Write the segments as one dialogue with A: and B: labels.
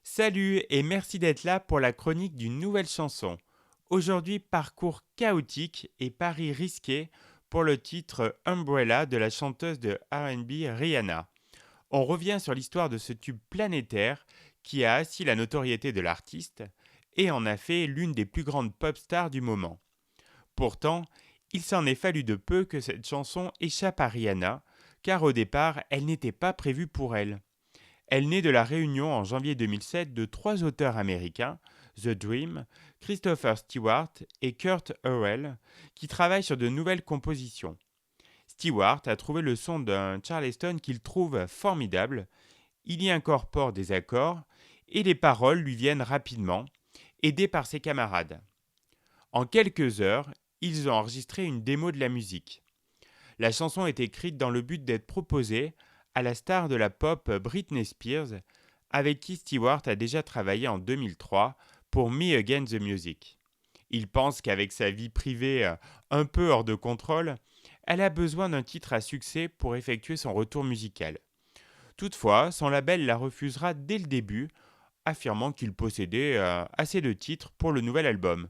A: Salut et merci d'être là pour la chronique d'une nouvelle chanson. Aujourd'hui, parcours chaotique et pari risqué pour le titre Umbrella de la chanteuse de RB Rihanna. On revient sur l'histoire de ce tube planétaire qui a assis la notoriété de l'artiste et en a fait l'une des plus grandes pop stars du moment. Pourtant, il s'en est fallu de peu que cette chanson échappe à Rihanna, car au départ, elle n'était pas prévue pour elle. Elle naît de la réunion en janvier 2007 de trois auteurs américains, The Dream, Christopher Stewart et Kurt Howell, qui travaillent sur de nouvelles compositions. Stewart a trouvé le son d'un Charleston qu'il trouve formidable, il y incorpore des accords et les paroles lui viennent rapidement, aidé par ses camarades. En quelques heures, ils ont enregistré une démo de la musique. La chanson est écrite dans le but d'être proposée à la star de la pop Britney Spears, avec qui Stewart a déjà travaillé en 2003 pour Me Against the Music. Il pense qu'avec sa vie privée un peu hors de contrôle, elle a besoin d'un titre à succès pour effectuer son retour musical. Toutefois, son label la refusera dès le début, affirmant qu'il possédait assez de titres pour le nouvel album.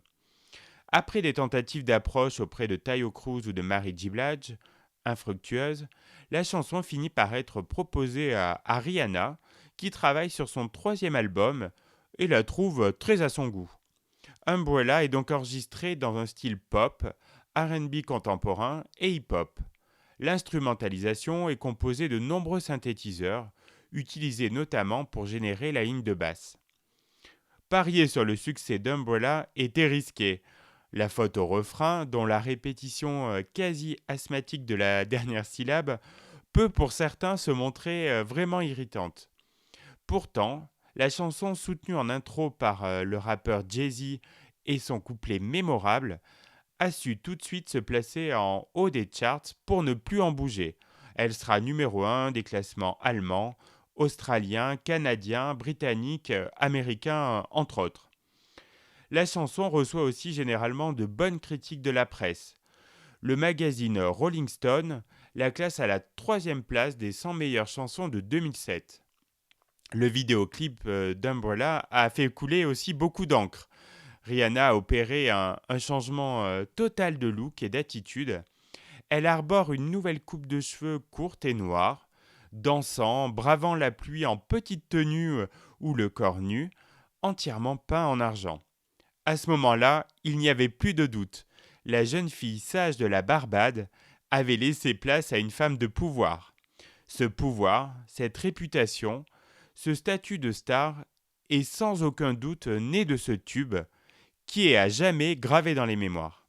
A: Après des tentatives d'approche auprès de Tayo Cruz ou de Mary J. Blige, infructueuses, la chanson finit par être proposée à Rihanna, qui travaille sur son troisième album et la trouve très à son goût. Umbrella est donc enregistrée dans un style pop, RB contemporain et hip-hop. L'instrumentalisation est composée de nombreux synthétiseurs, utilisés notamment pour générer la ligne de basse. Parier sur le succès d'Umbrella était risqué. La faute au refrain, dont la répétition quasi asthmatique de la dernière syllabe, peut pour certains se montrer vraiment irritante. Pourtant, la chanson soutenue en intro par le rappeur Jay-Z et son couplet mémorable a su tout de suite se placer en haut des charts pour ne plus en bouger. Elle sera numéro 1 des classements allemands, australiens, canadiens, britanniques, américains, entre autres. La chanson reçoit aussi généralement de bonnes critiques de la presse. Le magazine Rolling Stone la classe à la troisième place des 100 meilleures chansons de 2007. Le vidéoclip d'Umbrella a fait couler aussi beaucoup d'encre. Rihanna a opéré un changement total de look et d'attitude. Elle arbore une nouvelle coupe de cheveux courte et noire, dansant, bravant la pluie en petite tenue ou le corps nu, entièrement peint en argent. À ce moment-là, il n'y avait plus de doute. La jeune fille sage de la Barbade avait laissé place à une femme de pouvoir. Ce pouvoir, cette réputation, ce statut de star est sans aucun doute né de ce tube qui est à jamais gravé dans les mémoires.